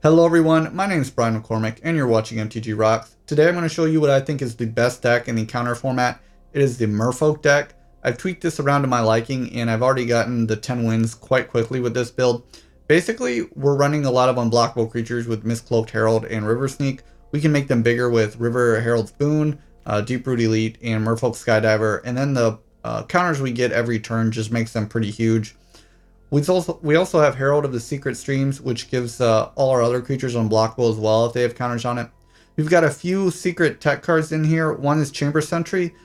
Hello everyone, my name is Brian McCormick and you're watching MTG Rocks. Today I'm going to show you what I think is the best deck in the counter format. It is the Merfolk deck. I've tweaked this around to my liking and I've already gotten the 10 wins quite quickly with this build. Basically, we're running a lot of unblockable creatures with Mist-Cloaked Herald and River Sneak. We can make them bigger with River Herald's Boon, Deeproot Elite, and Merfolk Skydiver, and then the counters we get every turn just makes them pretty huge. We also have Herald of the Secret Streams, which gives all our other creatures unblockable as well if they have counters on it. We've got a few secret tech cards in here. One is Chamber Sentry.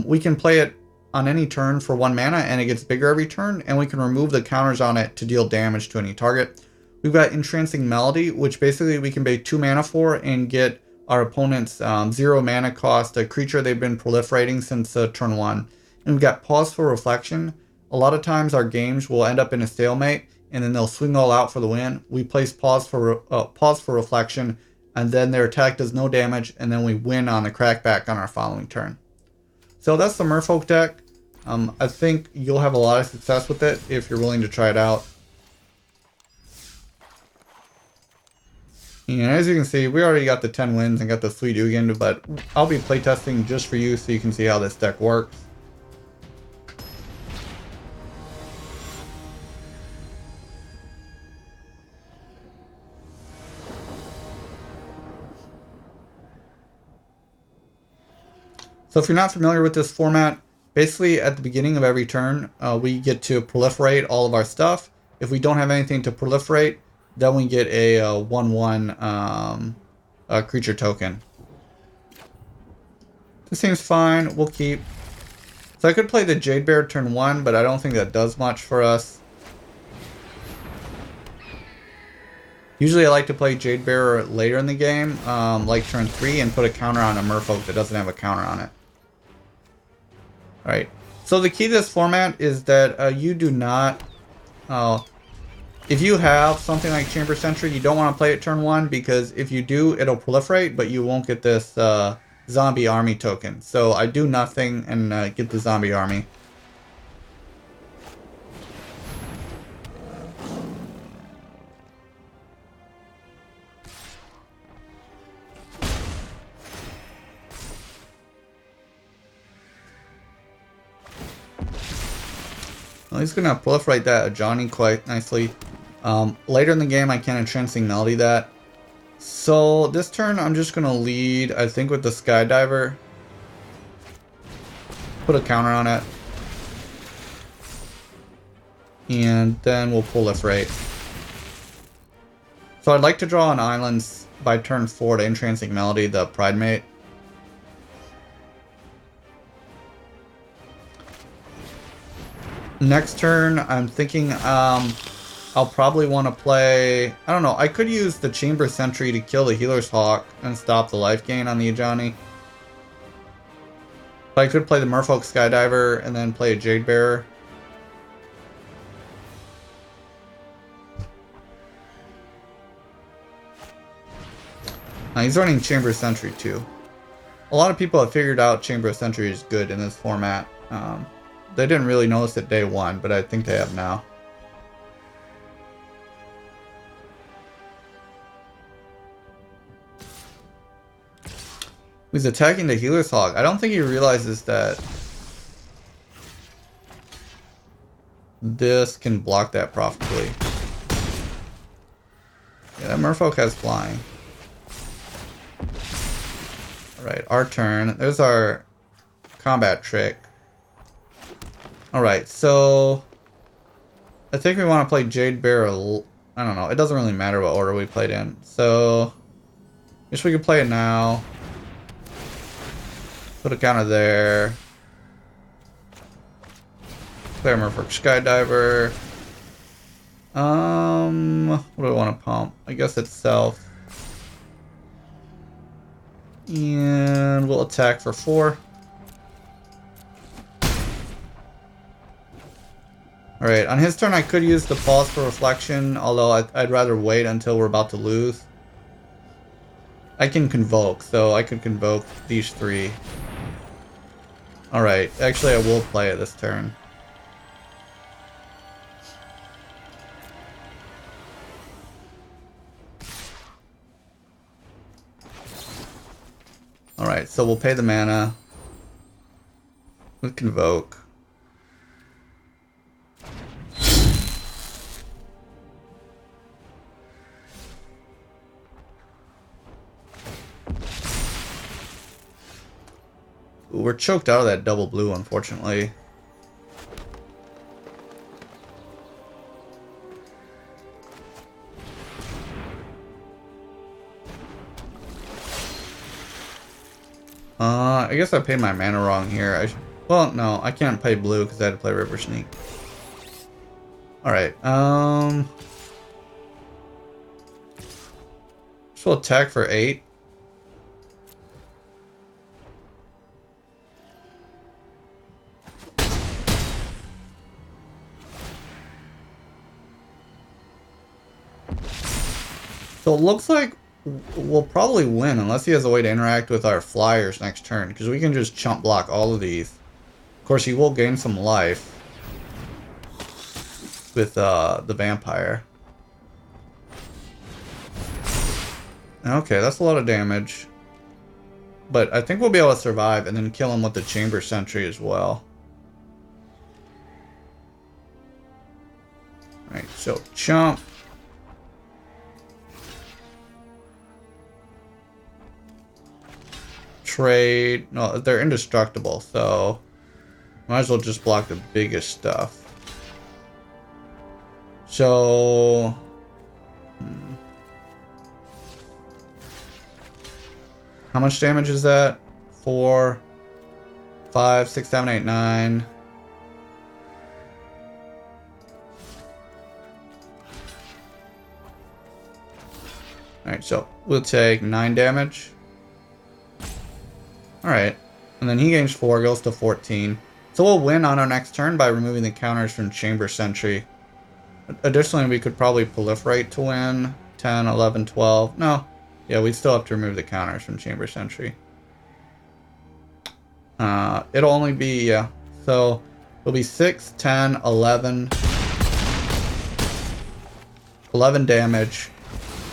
We can play it on any turn for 1 mana and it gets bigger every turn, and we can remove the counters on it to deal damage to any target. We've got Entrancing Melody, which basically we can pay 2 mana for and get our opponent's 0 mana cost, a creature they've been proliferating since turn 1. And we've got Pause for Reflection. A lot of times our games will end up in a stalemate and then they'll swing all out for the win. We place pause for reflection, and then their attack does no damage, and then we win on the crackback on our following turn. So that's the Merfolk deck. I think you'll have a lot of success with it if you're willing to try it out. And as you can see, we already got the 10 wins and got the sweet Ugin, but I'll be playtesting just for you so you can see how this deck works. So if you're not familiar with this format, basically at the beginning of every turn, we get to proliferate all of our stuff. If we don't have anything to proliferate, then we get a 1/1 creature token. This seems fine. We'll keep. So I could play the Jade Bearer turn 1, but I don't think that does much for us. Usually I like to play Jade Bearer later in the game, like turn 3, and put a counter on a Merfolk that doesn't have a counter on it. Alright, so the key to this format is that you do not, if you have something like Chamber Sentry, you don't want to play it turn 1, because if you do, it'll proliferate, but you won't get this zombie army token. So I do nothing and get the zombie army. Well, he's going to proliferate that Ajani quite nicely. Later in the game, I can Entrancing Melody that. So this turn, I'm just going to lead, I think, with the Skydiver. Put a counter on it. And then we'll proliferate. So I'd like to draw an islands by turn 4 to Entrancing Melody, the Pridemate. Next turn, I'm thinking I'll probably want to play, I don't know, I could use the Chamber Sentry to kill the Healer's Hawk and stop the life gain on the Ajani. But I could play the Merfolk Skydiver and then play a Jade Bearer. Now he's running Chamber Sentry too. A lot of people have figured out Chamber Sentry is good in this format. They didn't really notice it day 1, but I think they have now. He's attacking the Healer's Hawk. I don't think he realizes that this can block that profitably. Yeah, that Merfolk has flying. Alright, our turn. There's our combat trick. Alright, so I think we want to play Jade Bearer. I don't know. It doesn't really matter what order we played in. So I guess we could play it now. Put a counter there. Play a Merfolk Skydiver. What do I want to pump? I guess itself. And we'll attack for 4. Alright, on his turn I could use the Pause for Reflection, although I'd rather wait until we're about to lose. I can Convoke, so I could Convoke these 3. Alright, actually I will play it this turn. Alright, so we'll pay the mana. We Convoke. Ooh, we're choked out of that double blue, unfortunately. I guess I paid my mana wrong here. Well, no, I can't play blue because I had to play River Sneak. Alright, so we'll attack for 8. So it looks like we'll probably win unless he has a way to interact with our flyers next turn, because we can just chump block all of these. Of course, he will gain some life with the vampire. Okay, that's a lot of damage. But I think we'll be able to survive and then kill him with the Chamber Sentry as well. Alright, so chump. Trade. No, they're indestructible, so might as well just block the biggest stuff. So how much damage is that? 4, 5, 6, 7, 8, 9. Alright, so we'll take 9 damage. Alright, and then he gains 4, goes to 14. So we'll win on our next turn by removing the counters from Chamber Sentry. Additionally, we could probably proliferate to win. 10, 11, 12. No. Yeah, we still have to remove the counters from Chamber Sentry. It'll only be, yeah. So it'll be 6, 10, 11. 11 damage.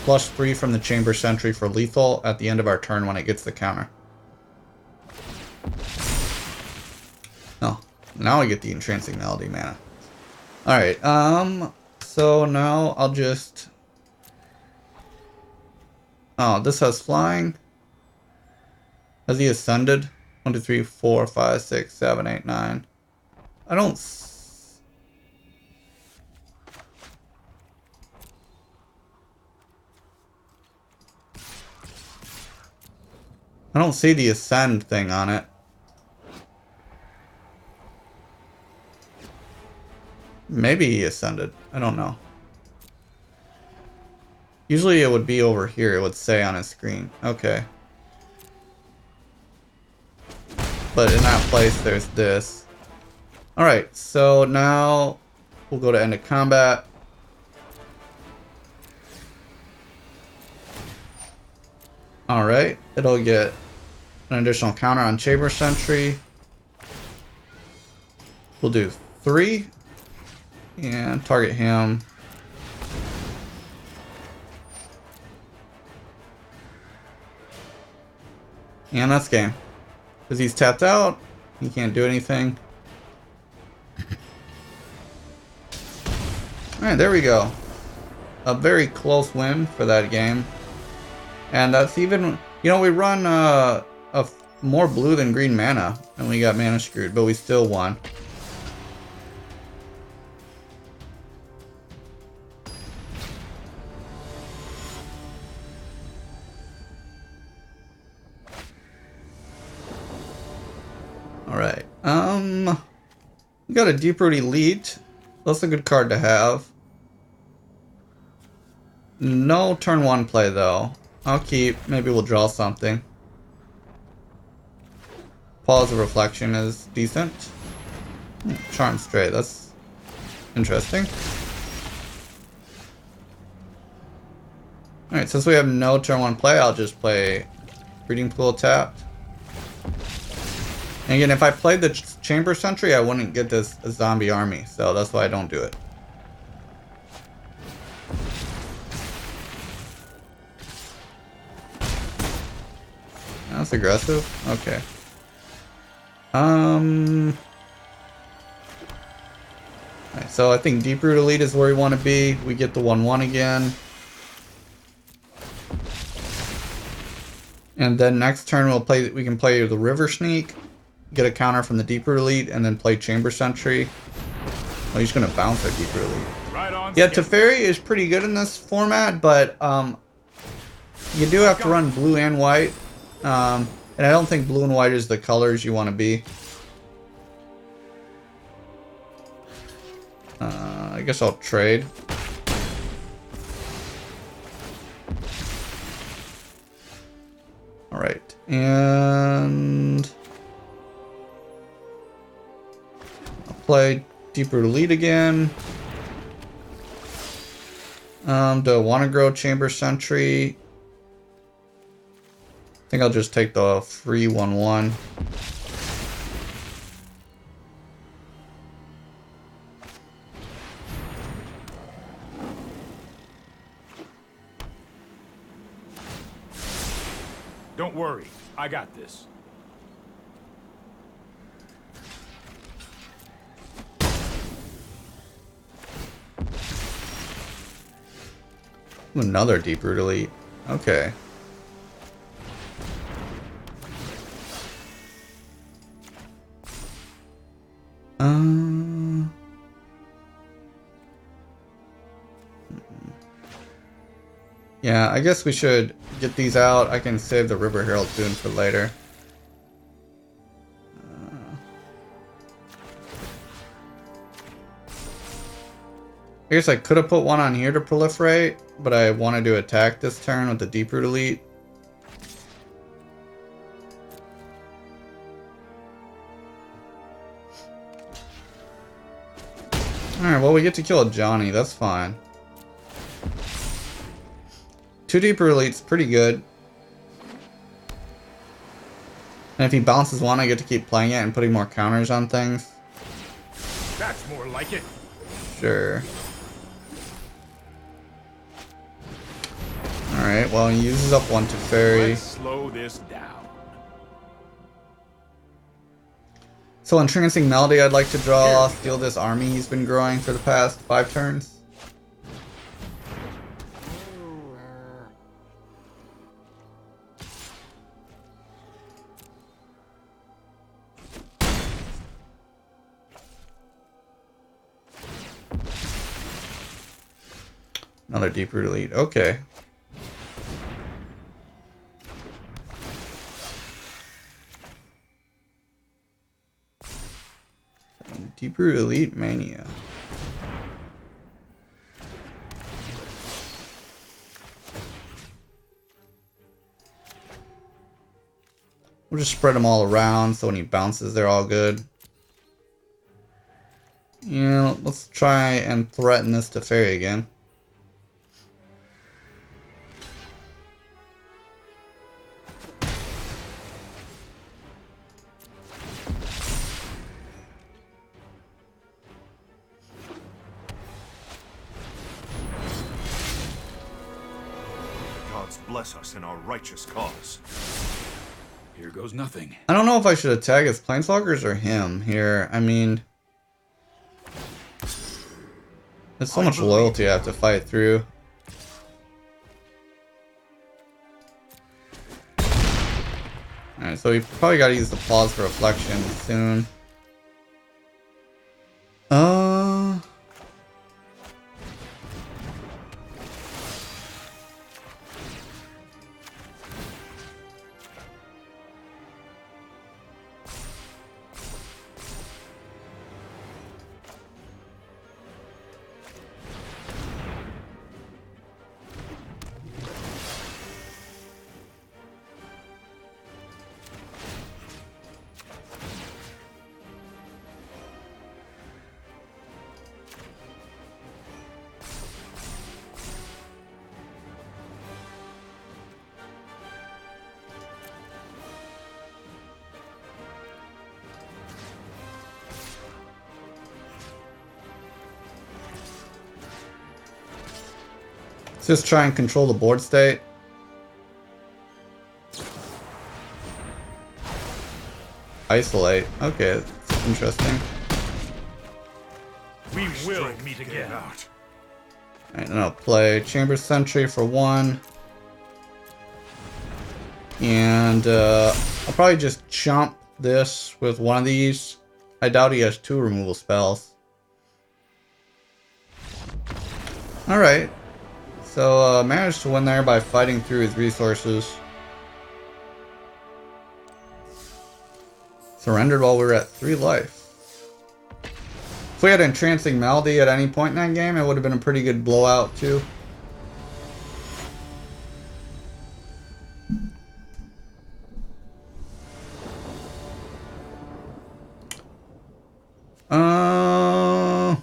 Plus 3 from the Chamber Sentry for lethal at the end of our turn when it gets the counter. Oh, now I get the Intrinsic Melody mana. Alright, so now I'll just... Oh, this has flying. Has he ascended? 1, 2, 3, 4, 5, 6, 7, 8, 9. I don't see the ascend thing on it. Maybe he ascended. I don't know. Usually it would be over here. It would say on his screen. Okay. But in that place, there's this. Alright, so now we'll go to end of combat. Alright, it'll get an additional counter on Chamber Sentry. We'll do 3. And target him. And that's game. Because he's tapped out. He can't do anything. Alright, there we go. A very close win for that game. And that's even... You know, we run more blue than green mana. And we got mana screwed, but we still won. Alright, we got a Deeproot Elite. That's a good card to have. No turn 1 play though. I'll keep. Maybe we'll draw something. Pause of Reflection is decent. Charm Stray, that's interesting. Alright, since we have no turn 1 play, I'll just play Breeding Pool tapped. And again, if I played the Chamber Sentry, I wouldn't get this zombie army, so that's why I don't do it. That's aggressive. Okay. Right, so I think Deeproot Elite is where we want to be. We get the 1/1 again. And then next turn we can play the River Sneak, get a counter from the Deeproot Elite, and then play Chamber Sentry. Oh, he's gonna bounce our Deeproot Elite. Right on. Yeah, Teferi is pretty good in this format, but you do have to run blue and white. And I don't think blue and white is the colors you want to be. I guess I'll trade. Alright, and I'll play Deeproot Elite again. Do I want to grow Chamber Sentry? I think I'll just take the free 1/1. Don't worry, I got this. Another Deeproot Elite. Okay. Yeah, I guess we should get these out. I can save the River Herald Boon for later. I guess I could have put one on here to proliferate, but I wanted to attack this turn with the Deeproot Elite. Alright, well we get to kill a Johnny, that's fine. 2 Deeproot Elite's pretty good. And if he bounces one, I get to keep playing it and putting more counters on things. That's more like it. Sure. Alright, well he uses up one Teferi. Let's slow this down. So Entrancing Melody I'd like to draw, steal this army he's been growing for the past 5 turns. Another Deeproot Elite. Okay. Deeproot Elite Mania. We'll just spread them all around so when he bounces they're all good. Yeah, let's try and threaten this Teferi again. Bless us in our righteous cause. Here goes nothing. I don't know if I should attack his Planeswalkers or him here. I mean, there's so much loyalty I have to fight through. Alright, so we probably gotta use the Pause for Reflection soon. Let's just try and control the board state. isolate. Okay, that's interesting. We will Strength meet gave again. out. Alright, then I'll play Chamber Sentry for 1. And I'll probably just jump this with one of these. I doubt he has 2 removal spells. Alright. So managed to win there by fighting through his resources. Surrendered while we were at 3 life. If we had Entrancing Melody at any point in that game, it would have been a pretty good blowout too. A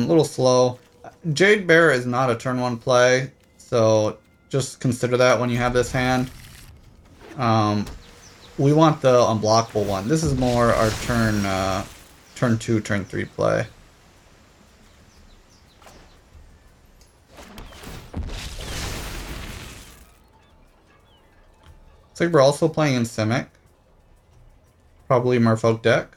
little slow. Jade Bearer is not a turn 1 play, so just consider that when you have this hand. We want the unblockable one. This is more our turn 2, turn 3 play. Looks like we're also playing in Simic. Probably Merfolk deck.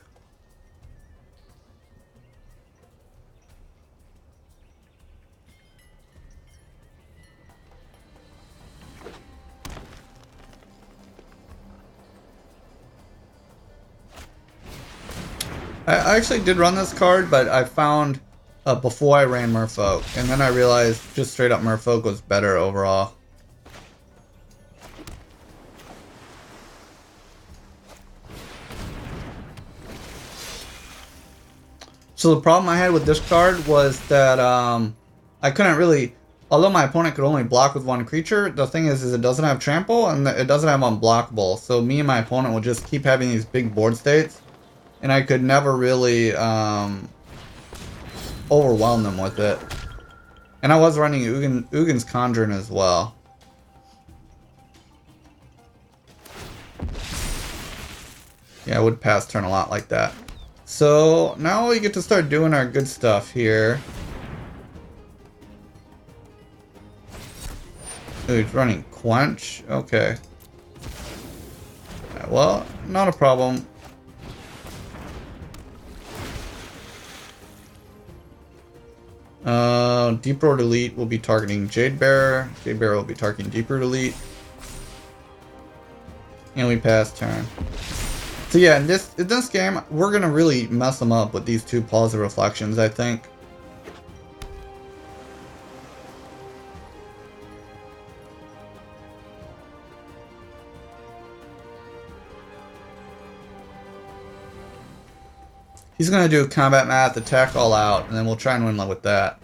I actually did run this card, but I found before I ran Merfolk, and then I realized just straight up Merfolk was better overall. So the problem I had with this card was that I couldn't really, although my opponent could only block with 1 creature, the thing is it doesn't have trample and it doesn't have unblockable. So me and my opponent would just keep having these big board states, and I could never really overwhelm them with it. And I was running Ugin's Conjuring as well. Yeah, I would pass turn a lot like that. So now we get to start doing our good stuff here. Ooh, he's running Quench. Okay. Yeah, well, not a problem. Deeproot Elite will be targeting Jade Bearer. Jade Bearer will be targeting Deeproot Elite. And we pass turn. So yeah, in this game, we're gonna really mess them up with these 2 Pause of Reflections, I think. He's gonna do combat math, attack all out, and then we'll try and win with that.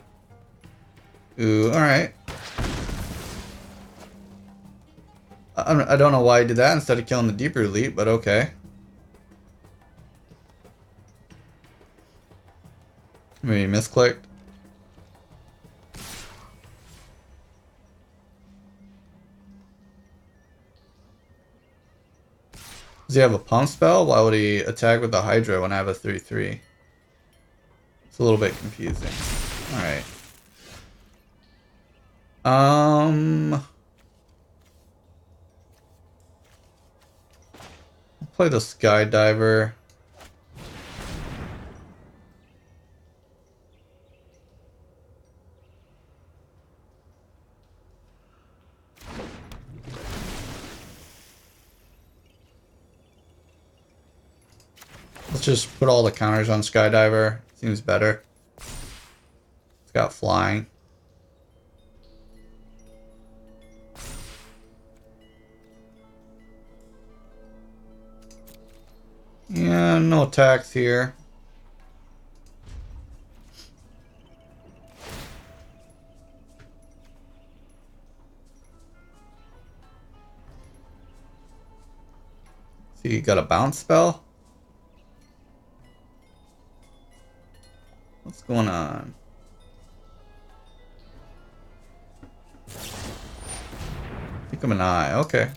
Ooh, alright. I don't know why I did that instead of killing the Deeper Elite, but okay. Maybe misclicked. Does he have a pump spell? Why would he attack with the Hydra when I have a 3/3? It's a little bit confusing. Alright. I'll play the Skydiver. Let's just put all the counters on Skydiver. Seems better. It's got flying. Yeah, no attacks here. See, you got a bounce spell? What's going on? Think of an eye. Okay.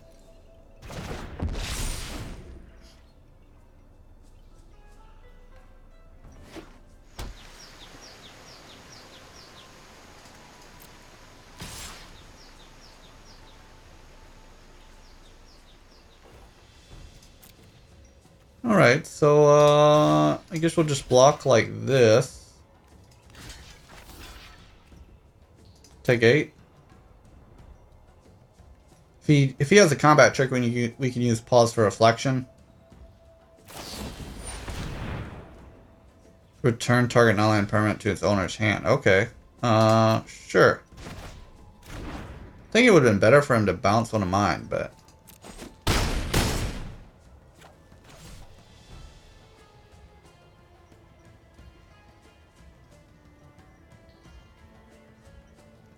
Alright, so I guess we'll just block like this. Take 8. If he has a combat trick, we can use pause for reflection. Return target non-land permanent to its owner's hand. Okay. Sure. I think it would have been better for him to bounce one of mine, but...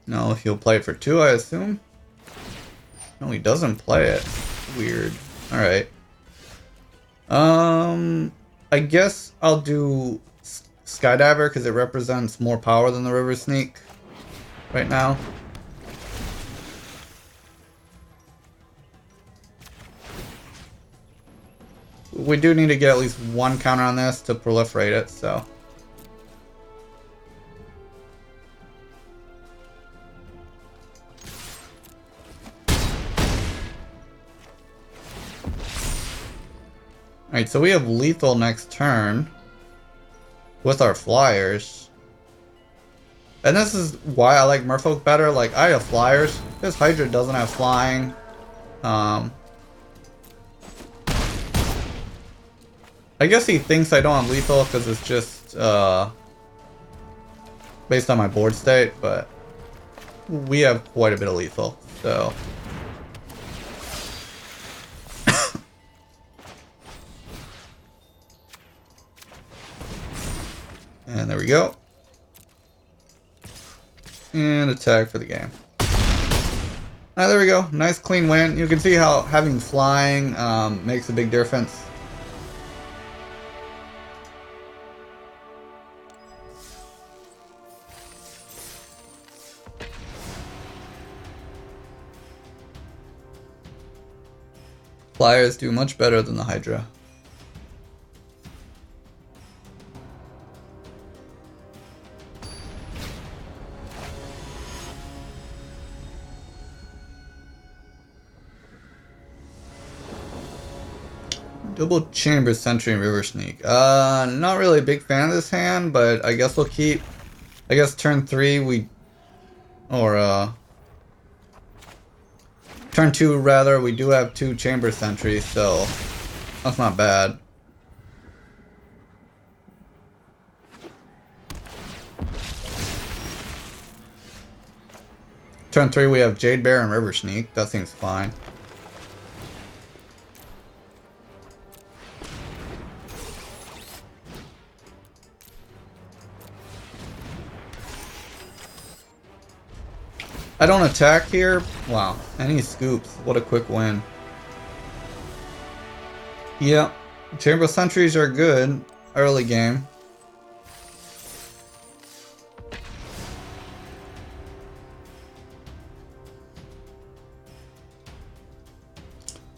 No, he'll play it for 2, I assume? No, he doesn't play it. Weird. Alright. I guess I'll do Skydiver because it represents more power than the River Sneak right now. We do need to get at least one counter on this to proliferate it, so... Alright, so we have lethal next turn with our flyers. And this is why I like Merfolk better. Like, I have flyers. This Hydra doesn't have flying. I guess he thinks I don't have lethal because it's just based on my board state, but we have quite a bit of lethal, so... And there we go. And attack for the game. There we go. Nice clean win. You can see how having flying makes a big difference. Flyers do much better than the Hydra. Double Chamber Sentry and River Sneak. Not really a big fan of this hand, but I guess we'll keep... I guess turn 3 we... Or, turn 2 rather, we do have 2 Chamber Sentries, so... That's not bad. Turn 3 we have Jade Bearer and River Sneak. That seems fine. I don't attack here. Wow. And he scoops. What a quick win. Yep. Chamber Sentries are good. Early game.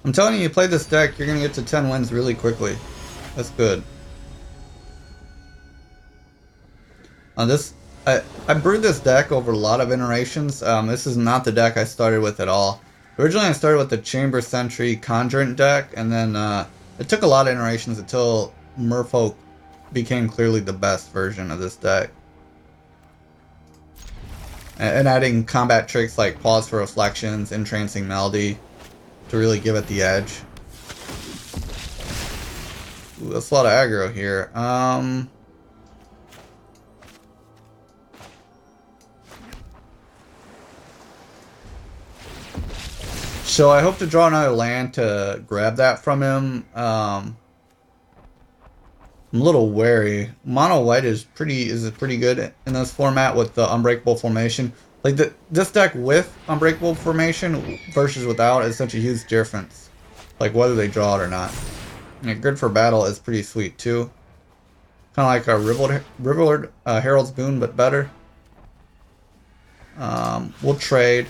I'm telling you, you play this deck, you're going to get to 10 wins really quickly. That's good. I brewed this deck over a lot of iterations. This is not the deck I started with at all. Originally I started with the Chamber Sentry Conjurant deck, and then it took a lot of iterations until Merfolk became clearly the best version of this deck. And adding combat tricks like Pause for Reflections, Entrancing Melody to really give it the edge. Ooh, that's a lot of aggro here. So I hope to draw another land to grab that from him. I'm a little wary. Mono white is pretty good in this format with the Unbreakable formation. Like this deck with Unbreakable formation versus without is such a huge difference. Like whether they draw it or not. And good for battle is pretty sweet too. Kind of like a Riveled Herald's Boon, but better. We'll trade.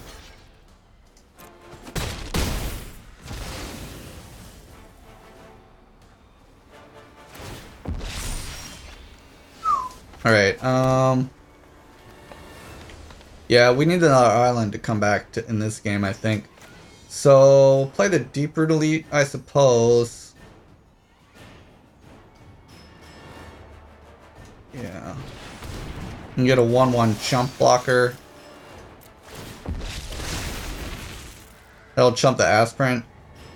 Alright, yeah, we need another island to come back to in this game, I think. So, play the Deeproot Elite, I suppose. Yeah. You can get a 1/1 chump blocker. That'll chump the Aspirant.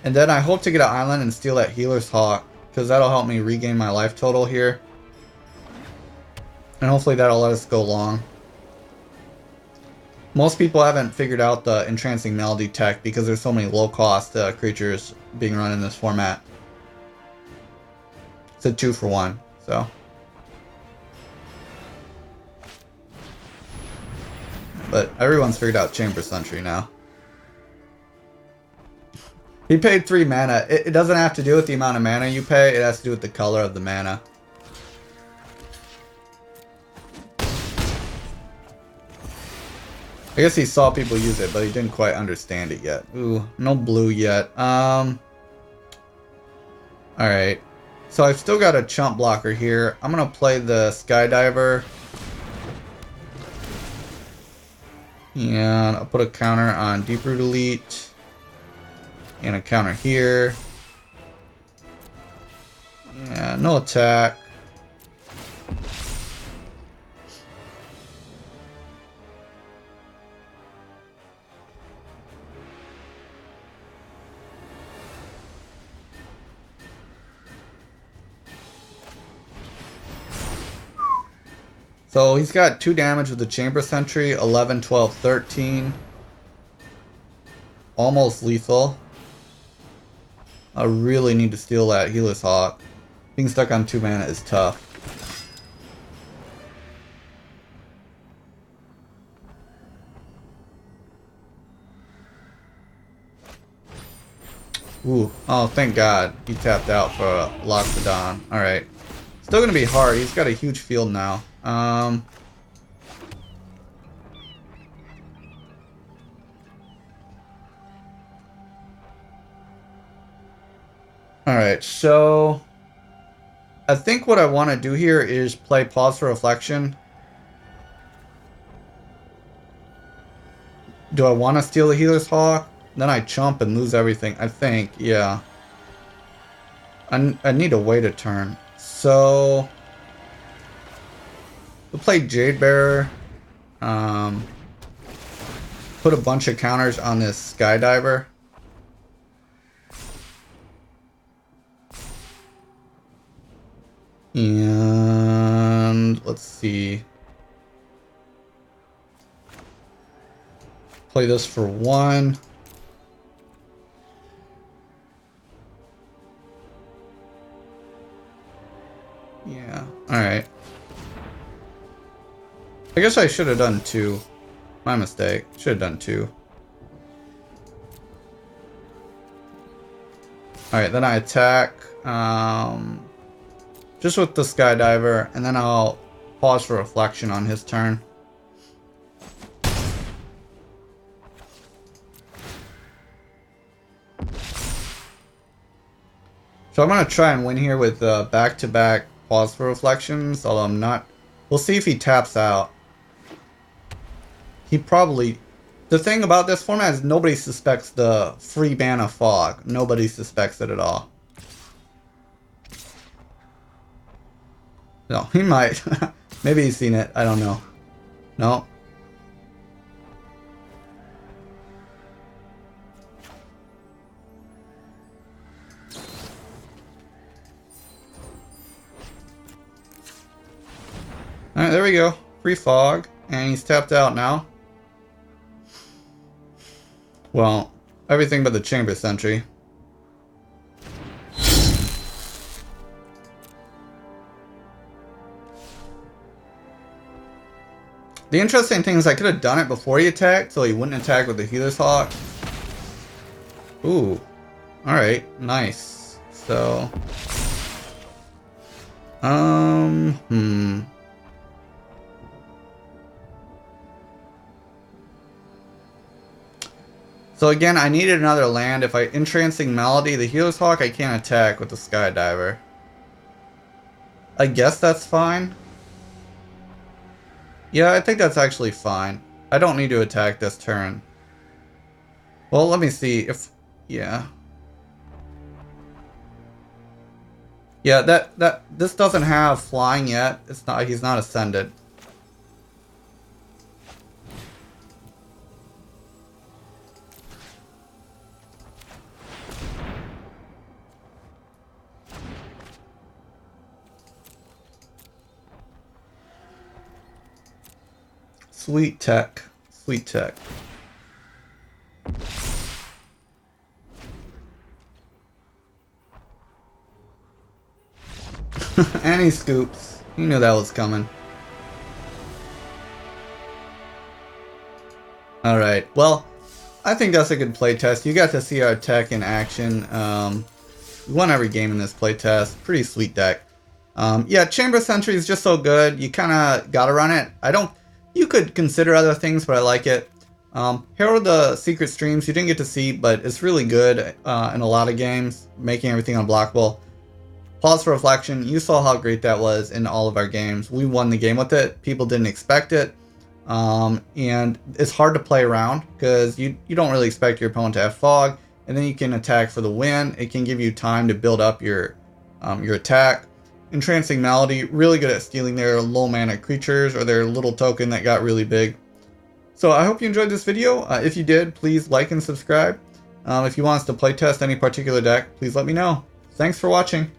And then I hope to get an island and steal that Healer's Hawk, because that'll help me regain my life total here. And hopefully that'll let us go long. Most people haven't figured out the Entrancing Melody tech because there's so many low-cost creatures being run in this format. It's a 2-for-1, so. But everyone's figured out Chamber Sentry now. He paid 3 mana. It doesn't have to do with the amount of mana you pay, it has to do with the color of the mana. I guess he saw people use it, but he didn't quite understand it yet. Ooh, no blue yet. Alright. So I've still got a chump blocker here. I'm gonna play the Skydiver. And I'll put a counter on Deeproot Elite. And a counter here. Yeah, no attack. So he's got 2 damage with the Chamber Sentry, 11, 12, 13. Almost lethal. I really need to steal that Healer's Hawk. Being stuck on 2 mana is tough. Ooh, oh thank God. He tapped out for a Loxodon. Alright. Still gonna be hard, he's got a huge field now. Alright, so I think what I want to do here is play Pause for Reflection. Do I want to steal the Healer's Hawk? Then I chump and lose everything. I think, yeah. I need to wait a turn. So we'll play Jade Bearer. Put a bunch of counters on this Skydiver. And let's see. Play this for 1. Yeah, alright. I guess I should have done 2. My mistake. Should have done 2. Alright, then I attack. Just with the Skydiver, and then I'll pause for reflection on his turn. So I'm going to try and win here with back-to-back pause for reflections, although I'm not. We'll see if he taps out. He probably. The thing about this format is nobody suspects the free mana fog. Nobody suspects it at all. No, he might. Maybe he's seen it. I don't know. No. Alright, there we go. Free fog. And he's tapped out now. Well, everything but the Chamber Sentry. The interesting thing is I could have done it before he attacked, so he wouldn't attack with the Healer's Hawk. Ooh. Alright, nice. So... So again, I needed another land. If I Entrancing Melody, the Healer's Hawk, I can't attack with the Skydiver. I guess that's fine. Yeah, I think that's actually fine. I don't need to attack this turn. Well, let me see if... Yeah. Yeah, this doesn't have flying yet. It's not. He's not ascended. Sweet tech. Sweet tech. And he scoops. He knew that was coming. Alright, well, I think that's a good playtest. You got to see our tech in action. We won every game in this playtest. Pretty sweet deck. Yeah, Chamber Sentry is just so good. You kind of gotta run it. You could consider other things, but I like it. Herald the Secret Streams, you didn't get to see, but it's really good in a lot of games, making everything unblockable. Pause for reflection. You saw how great that was in all of our games. We won the game with it. People didn't expect it. And it's hard to play around because you don't really expect your opponent to have fog, and then you can attack for the win. It can give you time to build up your attack. Entrancing Melody, really good at stealing their low mana creatures or their little token that got really big. So I hope you enjoyed this video. If you did, please like and subscribe. If you want us to playtest any particular deck, please let me know. Thanks for watching.